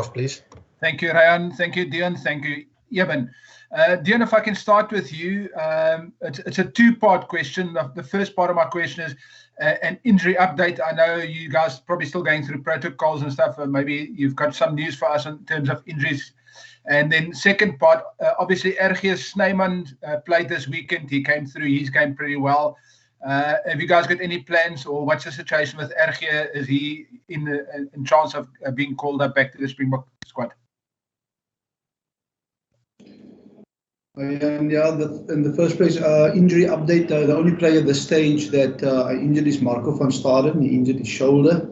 please. Thank you, Ryan. Thank you, Dion. Thank you, Eben. Dion, if I can start with you, it's a two-part question. The first part of my question is an injury update. I know you guys are probably still going through protocols and stuff. Maybe you've got some news for us in terms of injuries. And then second part, obviously, RG Snyman played this weekend. He came through his game pretty well. Have you guys got any plans, or what's the situation with RG? Is he in chance of being called up back to the Springbok squad? In the first place, injury update, the only player at this stage that injured is Marco van Staden. He injured his shoulder,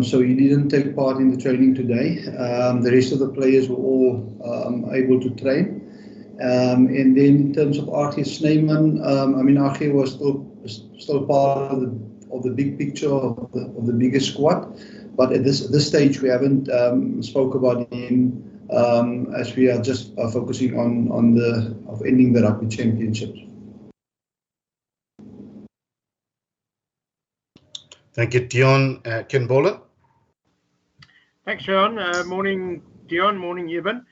so he didn't take part in the training today. The rest of the players were all able to train. And then in terms of RG Snyman, RG was still part of the big picture of the bigger squad, but at this stage we haven't spoke about him. As we are just focusing on ending the rugby championships. Thank you, Dion. Ken Bowler. Thanks, Sean. Morning, Dion. Morning, Eben.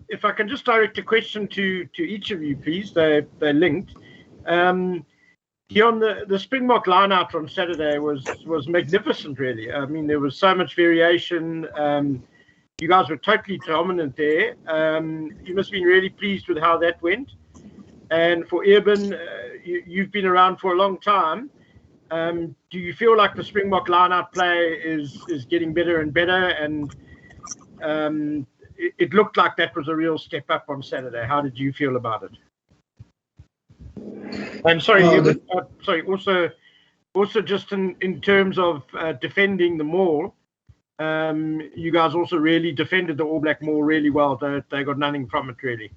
If I can just direct a question to each of you, please. They're linked. Dion, the Springbok line-out on Saturday was magnificent, really. I mean, there was so much variation. You guys were totally dominant there. You must have been really pleased with how that went. And for Eben, you've been around for a long time. Do you feel like the Springbok line-out play is getting better and better? And it looked like that was a real step up on Saturday. How did you feel about it? I'm sorry, Eben, also just in terms of defending the maul, you guys also really defended the All Black maul really well. They got nothing from it, really.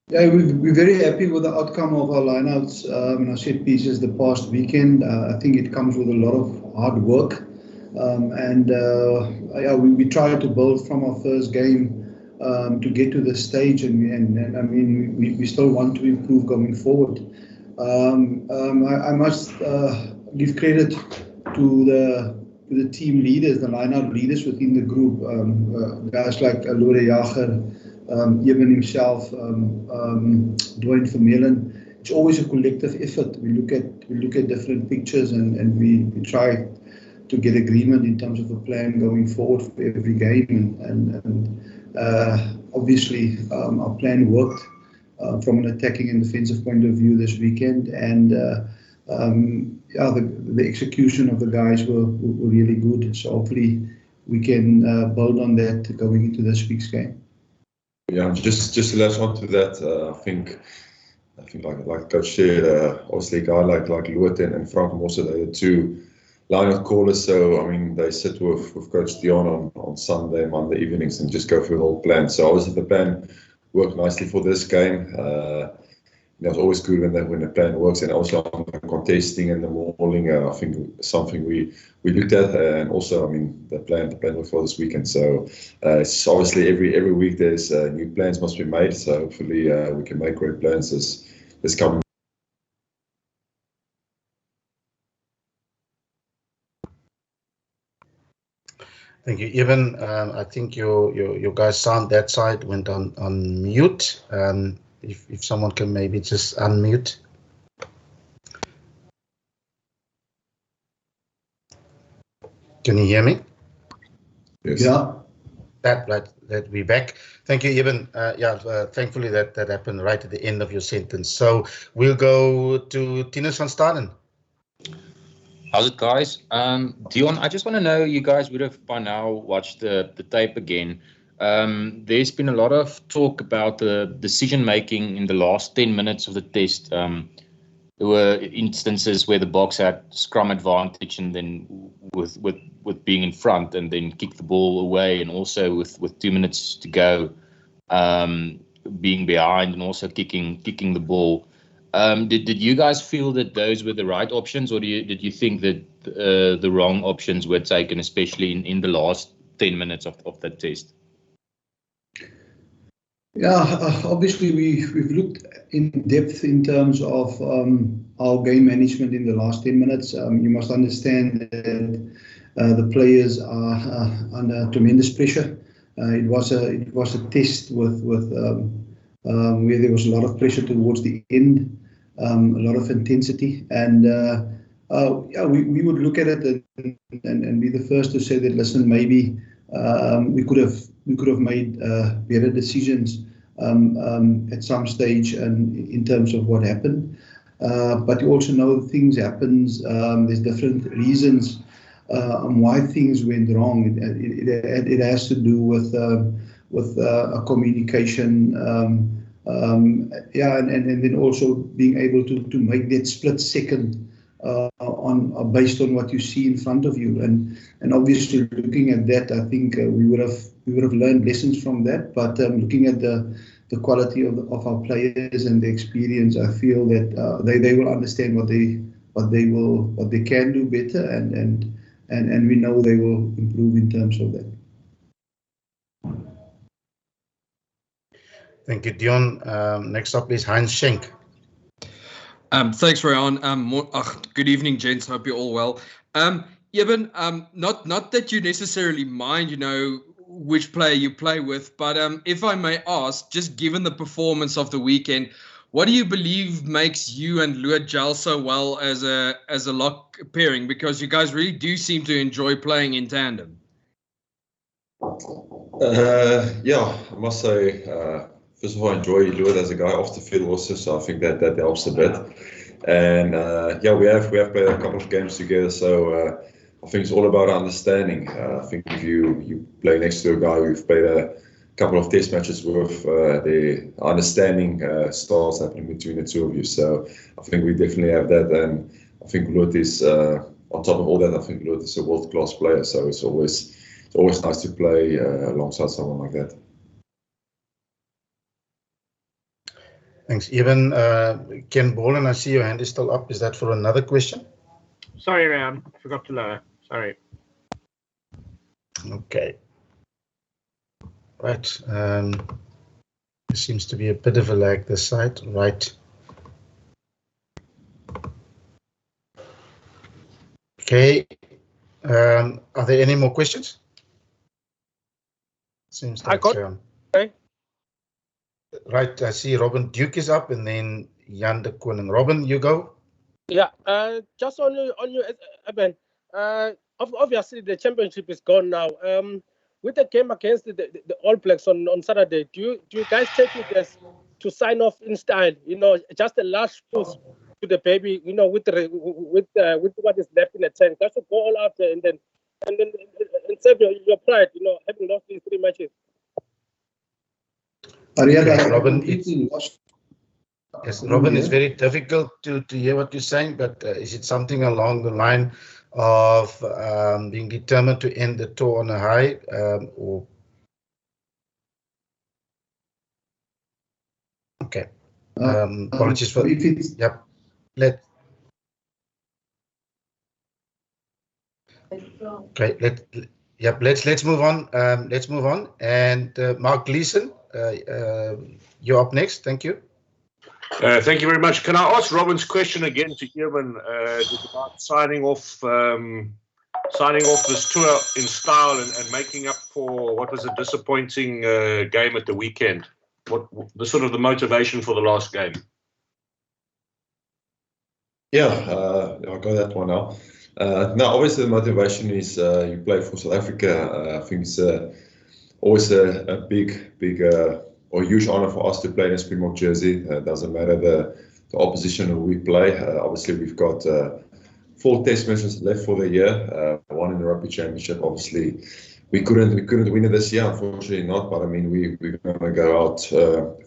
Yeah, we're very happy with the outcome of our lineouts and our set pieces the past weekend. I think it comes with a lot of hard work. We tried to build from our first game to get to this stage, and I mean, we still want to improve going forward. I must give credit to the team leaders, the line-out leaders within the group, guys like Lore Jager, Eben himself, Dwayne Vermeulen. It's always a collective effort. We look at different pictures and we try to get agreement in terms of a plan going forward for every game. And obviously our plan worked from an attacking and defensive point of view this weekend. And the execution of the guys were really good. So hopefully we can build on that going into this week's game. Yeah, just to latch on to that, I think like Coach said, obviously a guy like Loet and Frank Mosse, they're the two line-out callers. So I mean, they sit with Coach Dion on Sunday, Monday evenings and just go through the whole plan. So obviously the plan worked nicely for this game. It's always good when the plan works, and also on the contesting and the mauling. I think something we looked at, and also I mean the plan worked for this weekend. So it's obviously every week there's new plans must be made. So hopefully we can make great plans this coming. Thank you, Eben. I think your guys' sound that side went on mute. If someone can maybe just unmute. Can you hear me? Yes. Yeah. That we back. Thank you, Eben. Thankfully that happened right at the end of your sentence. So we'll go to Tinus van Staden. How's it, guys? Dion, I just want to know, you guys would have by now watched the tape again. There's been a lot of talk about the decision-making in the last 10 minutes of the test. There were instances where the Boks had scrum advantage and then with being in front and then kick the ball away, and also with 2 minutes to go, being behind and also kicking the ball. Did you guys feel that those were the right options, or did you think that the wrong options were taken, especially in the last 10 minutes of that test? Yeah, obviously we've looked in depth in terms of our game management in the last 10 minutes. You must understand that The players are under tremendous pressure. It was a test with where there was a lot of pressure towards the end, a lot of intensity, and yeah, we would look at it and be the first to say that, listen, maybe we could have made better decisions at some stage in terms of what happened. But you also know things happens. There's different reasons why things went wrong. It has to do with a communication. Yeah, and then also being able to make that split second based on what you see in front of you, and obviously looking at that, I think we would have learned lessons from that. But looking at the quality of our players and the experience, I feel that they will understand what they can do better, and we know they will improve in terms of that. Thank you, Dion. Next up is Heinz Shenk. Thanks, Ryan. Good evening, gents. Hope you're all well. Eben, not that you necessarily mind, which player you play with, but if I may ask, just given the performance of the weekend, what do you believe makes you and Luat gel so well as a lock pairing? Because you guys really do seem to enjoy playing in tandem. Yeah, I must say, first of all, I enjoy Luat as a guy off the field also, so I think that helps a bit. And yeah, we have played a couple of games together, so I think it's all about understanding. I think if you play next to a guy who've played a couple of test matches with, the understanding starts happening between the two of you. So I think we definitely have that, and I think Luat is on top of all that. I think Luat is a world-class player, so it's always nice to play alongside someone like that. Thanks. Even Ken Boland, I see your hand is still up. Is that for another question? Sorry, Ryan. Forgot to lower. Sorry. Okay. Right. There seems to be a bit of a lag this side. Right. Okay. Are there any more questions? Seems like okay. Right, I see Robin Duke is up, and then Jan de Koning. Robin, you go. Yeah, just on you, Eben. Obviously, the championship is gone now. With the game against the All Blacks on Saturday, do you guys take it as to sign off in style? Just a last push to the baby. With what is left in the tank, just to go all out there and then save your pride. Having lost these 3 matches. Robin, Robin, it's very difficult to hear what you're saying, but is it something along the line of being determined to end the tour on a high, or? Okay. Apologies for. Yep. Okay. Let's move on. Let's move on. And Mark Gleeson, you're up next. Thank you. Thank you very much. Can I ask Robin's question again to Eben about signing off this tour in style and making up for what was a disappointing game at the weekend? What the sort of the motivation for the last game? Yeah, I'll go that one now. No, obviously the motivation is you play for South Africa. I think it's always a big or huge honor for us to play in a Springbok jersey. Doesn't matter the opposition who we play. Obviously, we've got 4 test matches left for the year. 1 in the Rugby Championship. Obviously, we couldn't win it this year, unfortunately not. But I mean, we're going to go out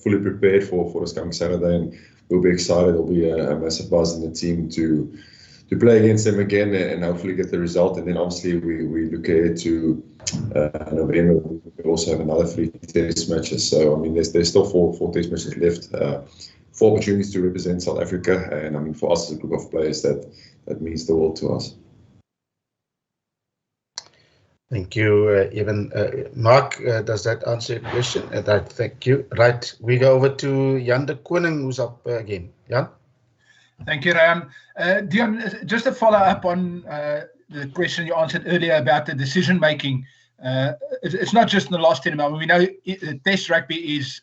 fully prepared for this coming Saturday, and we'll be excited. There'll be a massive buzz in the team to play against them again and hopefully get the result. And then obviously we look ahead to November. We also have another 3 test matches. So I mean, there's still four test matches left. 4 opportunities to represent South Africa, and I mean, for us as a group of players, that means the world to us. Thank you, Eben. Mark, does that answer your question? Thank you. Right, we go over to Jan de Koning, who's up again. Jan? Thank you, Ryan. Dion, just to follow up on the question you answered earlier about the decision making. It's not just in the last 10 minutes. We know Test rugby is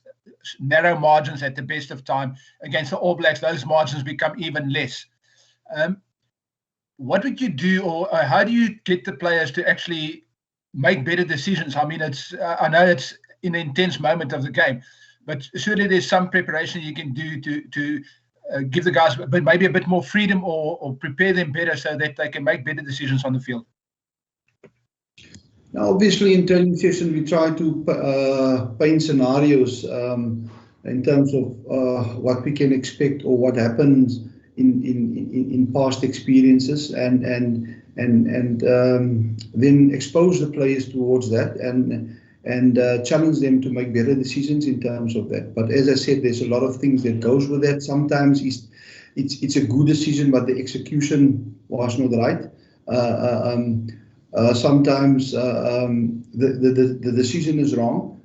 narrow margins at the best of time. Against the All Blacks, those margins become even less. What would you do, or how do you get the players to actually make better decisions? I mean, I know it's in an intense moment of the game, but surely there's some preparation you can do to give the guys maybe a bit more freedom or prepare them better so that they can make better decisions on the field. Now, obviously, in training session, we try to paint scenarios in terms of what we can expect or what happens in past experiences, and then expose the players towards that and challenge them to make better decisions in terms of that. But as I said, there's a lot of things that goes with that. Sometimes it's a good decision, but the execution was not right. Sometimes the decision is wrong.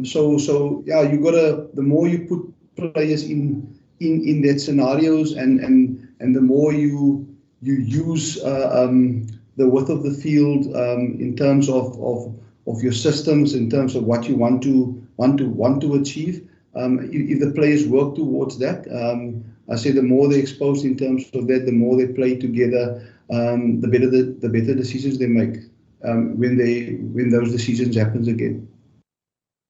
So yeah, the more you put players in that scenarios, and the more you use the width of the field in terms of your systems, in terms of what you want to achieve. If the players work towards that, I say the more they're exposed in terms of that, the more they play together, the better decisions they make when those decisions happens again,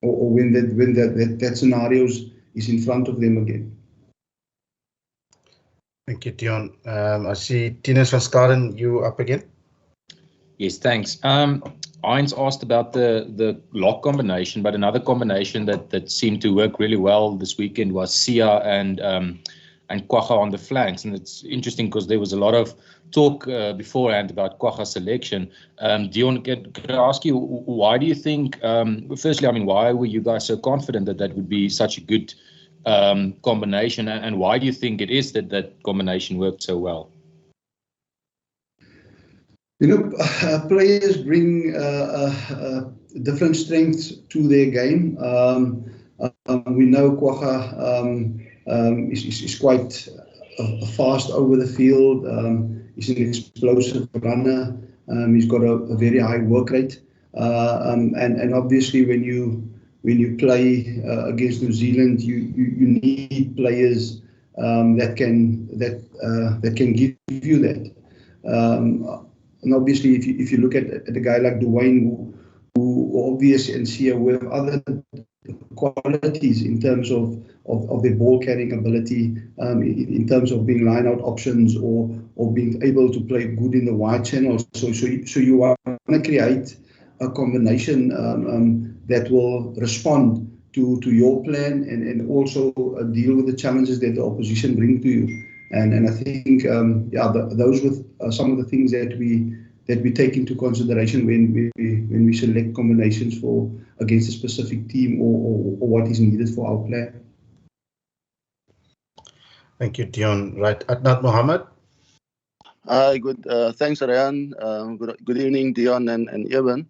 or when that scenarios is in front of them again. Thank you, Dion. I see Tinus van Skaren, you up again. Yes, thanks. Heinz asked about the lock combination, but another combination that seemed to work really well this weekend was Sia and Kwagga on the flanks. And it's interesting because there was a lot of talk beforehand about Kwagga's selection. Dion, could I ask you, why do you think, firstly, I mean, why were you guys so confident that would be such a good combination, and why do you think it is that combination worked so well? You know, players bring different strengths to their game. We know Kwagga is quite fast over the field. He's an explosive runner. He's got a very high work rate. And obviously, when you play against New Zealand, you need players that can give you that. And obviously, if you look at a guy like Dwayne, who obviously and Sia with other qualities in terms of their ball carrying ability, in terms of being line out options or being able to play good in the wide channels. So you want to create a combination that will respond to your plan and also deal with the challenges that the opposition bring to you. And I think those were some of the things that we take into consideration when we select combinations for against a specific team or what is needed for our plan. Thank you, Dion. Right, Adnan Mohammed. Hi, good. Thanks, Ryan. Good evening, Dion and Evan.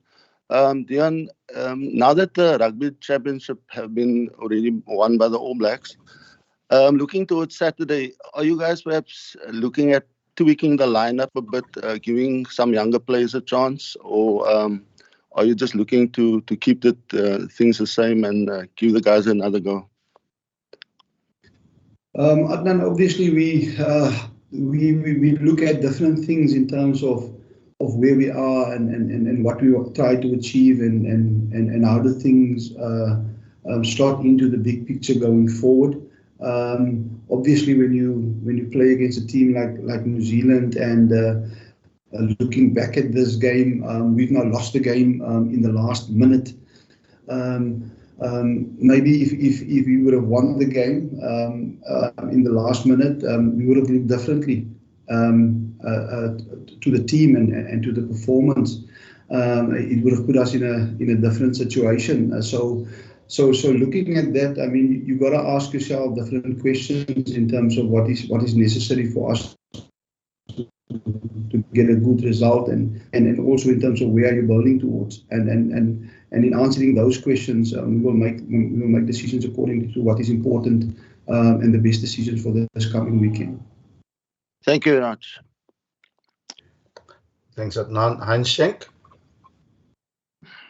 Dion, now that the Rugby Championship have been already won by the All Blacks, looking towards Saturday, are you guys perhaps looking at tweaking the lineup a bit, giving some younger players a chance, or are you just looking to keep things the same and give the guys another go? Adnan, obviously we look at different things in terms of where we are and what we try to achieve and how the things slot into the big picture going forward. Obviously, when you play against a team like New Zealand and looking back at this game, we've now lost the game in the last minute. Maybe if we would have won the game in the last minute, we would have looked differently to the team and to the performance. It would have put us in a different situation. So looking at that, I mean, you got to ask yourself different questions in terms of what is necessary for us to get a good result, and also in terms of where you're building towards, and in answering those questions, we will make decisions according to what is important and the best decisions for this coming weekend. Thank you very much. Thanks, Adnan. Heinz Shenk.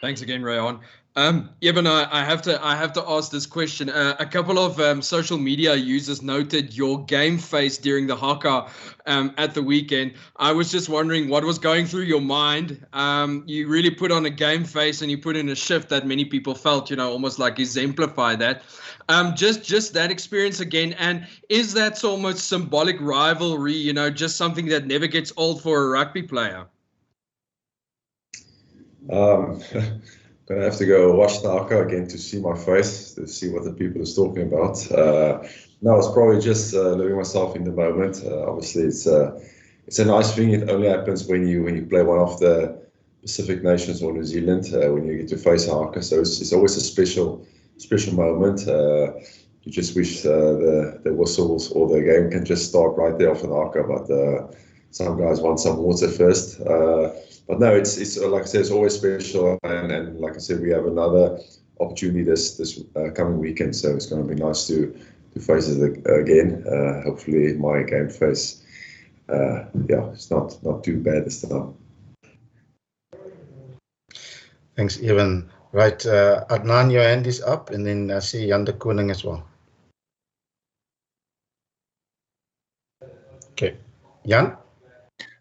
Thanks again, Rayon. Eben, I have to ask this question. A couple of social media users noted your game face during the haka at the weekend. I was just wondering what was going through your mind. You really put on a game face and you put in a shift that many people felt, almost like exemplify that. Just that experience again. And is that almost symbolic rivalry, just something that never gets old for a rugby player? Gonna have to go watch the haka again to see my face, to see what the people is talking about. No, it's probably just living myself in the moment. Obviously, it's a nice thing. It only happens when you play one of the Pacific nations or New Zealand, when you get to face a haka. So it's always a special moment. You just wish the whistles or the game can just start right there off the haka, but some guys want some water first. But no, it's like I said, it's always special, and like I said, we have another opportunity this coming weekend, so it's going to be nice to face it again. Hopefully, my game face, it's not too bad this time. Thanks, Evan. Right, Adnan, your hand is up, and then I see Jan de Koning as well. Okay, Jan.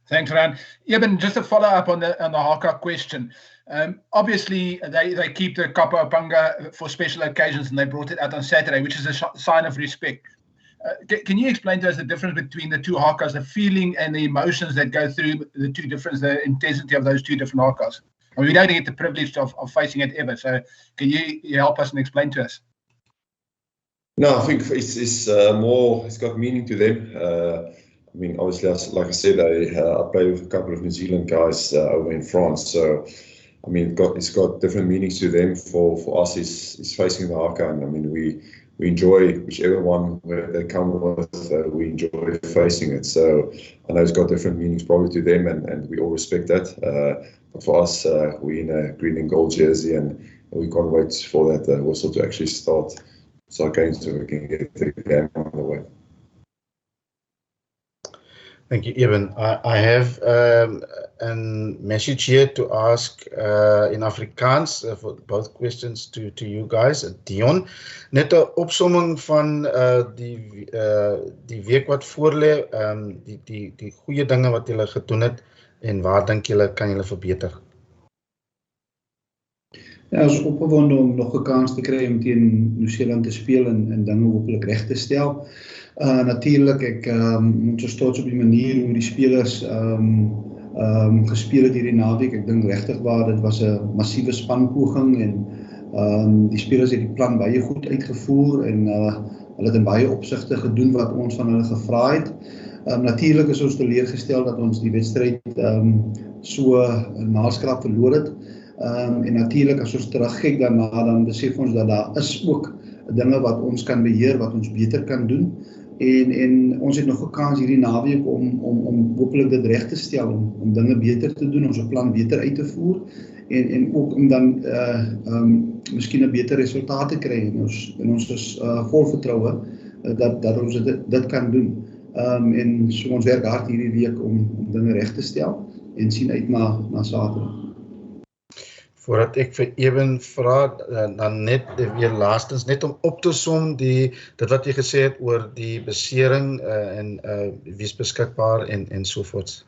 Thanks, Ryan. Eben, just a follow-up on the haka question. Obviously, they keep the Kapa Opanga for special occasions, and they brought it out on Saturday, which is a sign of respect. Can you explain to us the difference between the two hakas, the feeling and the emotions that go through the two different, the intensity of those two different hakas? I mean, we don't get the privilege of facing it ever, so can you help us and explain to us? No, I think it's more, it's got meaning to them. I mean, obviously, like I said, I played with a couple of New Zealand guys over in France. So, I mean, it's got different meanings to them. For us, it's facing the haka, and I mean, we enjoy whichever one where they come with. We enjoy facing it. So, I know it's got different meanings probably to them, and we all respect that. But for us, we're in a green and gold jersey, and we can't wait for that whistle to actually start going so we can get the game on the way. Thank you, Evan. I have a message here to ask in Afrikaans for both questions to you guys. Dion, net 'n opsomming van die week wat voorlê, die goeie dinge wat julle gedoen het en waar dink julle kan julle verbeter? Ja, ons is opgewonde om nog 'n kans te kry om teen Nieu-Seeland te speel en dinge hopelik reg te stel. Natuurlijk, ek moet so trots op die manier hoe die spelers gespeel het hierdie naweek. Ek dink regtig waar dit was 'n massiewe spanpoging en die spelers het die plan baie goed uitgevoer en hulle het in baie opsigte gedoen wat ons van hulle gevra het. Natuurlijk is ons teleurgestel dat ons die wedstryd so naskraap verloor het. En natuurlijk as ons terugkyk daarna, dan besef ons dat daar is ook dinge wat ons kan beheer, wat ons beter kan doen. En ons het nog 'n kans hierdie naweek om hopelik dit reg te stel, om dinge beter te doen, ons plan beter uit te voer en ook om dan miskien 'n beter resultaat te kry. En ons is vol vertroue dat ons dit kan doen. En so ons werk hard hierdie week om dinge reg te stel en sien uit na Saterdag. Voordat ek vir Ewen vra, dan net weer laastens, net om op te som dit wat jy gesê het oor die besering en wie's beskikbaar en sovoorts.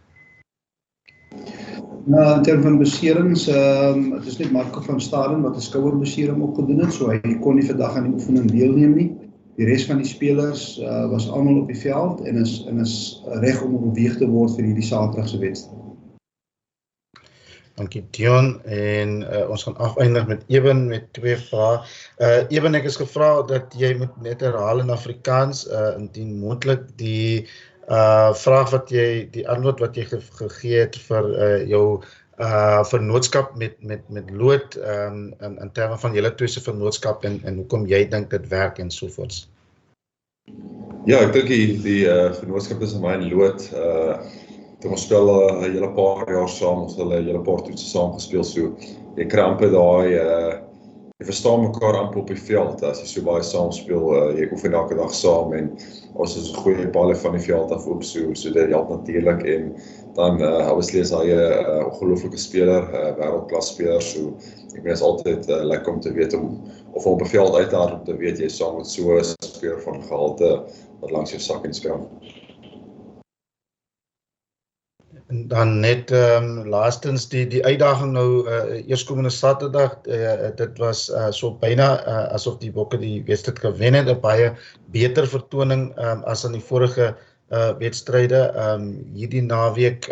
Nou, in terme van beserings, het is net Marco van Staden wat 'n skouerbesering opgedoen het, so hy kon nie vandag aan die oefening deelneem nie. Die res van die spelers was almal op die veld en is reg om oorweeg te word vir hierdie Saterdag se wedstryd. Dankie Dion, en ons gaan afeindig met Ewen met 2 vrae. Ewen, ek is gevra dat jy moet net herhaal in Afrikaans, indien moontlik die vraag wat jy, die antwoord wat jy gegee het vir jou vennootskap met Loot, in terme van julle twee se vennootskap en hoekom jy dink dit werk en sovoorts. Ja, ek dink die vennootskap tussen my en Loot, ons speel 'n hele paar jaar saam, ons het 'n hele paar toetse saam gespeel, so jy kry amper daai jy verstaan mekaar amper op die veld as jy so baie saam speel, jy oefen elke dag saam en ons is 'n goeie balle van die veld af op so dit help natuurlik en dan obviously is hy 'n ongelooflike speler, wêreldklas speler, so ek meen is altyd lekker om te weet of op 'n veld uit daar om te weet jy saam met so 'n speler van gehalte wat langs jou sak en speel. En dan net laastens die uitdaging nou eerskomende Saterdag, dit was so byna asof die Bokke die wedstryd gewen het, 'n baie beter vertoning as aan die vorige wedstryde. Hierdie naweek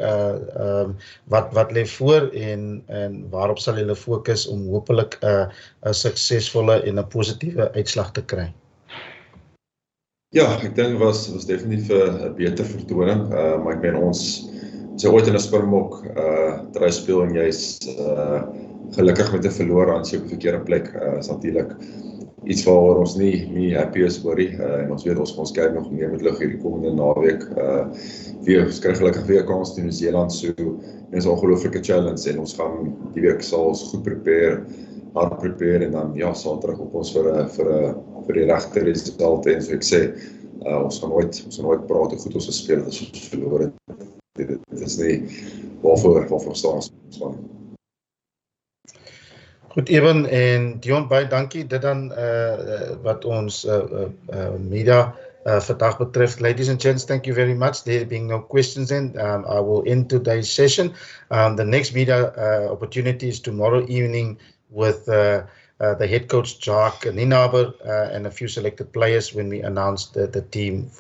wat lê voor en waarop sal julle fokus om hopelik 'n suksesvolle en 'n positiewe uitslag te kry? Ja, ek dink was definitief 'n beter vertoning, maar ek meen ons sy ooit in 'n Springbok dry speel en jy's gelukkig met 'n verloor aan sy op 'n verkeerde plek, is natuurlik iets waaroor ons nie happy is oor nie, en ons weet ons kyk nog meer met lig hierdie komende naweek, ons kry gelukkig weer 'n kans teen Nieu-Seeland, so dit is 'n ongelooflike challenge en ons gaan die week sal ons goed hard prepare en dan ja, Saterdag op ons vir die regte resultate en so ek sê, ons gaan nooit praat hoe goed ons gespeel het as ons verloor het. Dit is nie waarvoor staan ons. Goed, Eben en Dion, baie dankie. Dit dan wat ons media vandag betreft. Ladies and gents, thank you very much. There being no questions in, I will end today's session. The next media opportunity is tomorrow evening with the head coach, Jacques Nienaber, and a few selected players when we announce the team for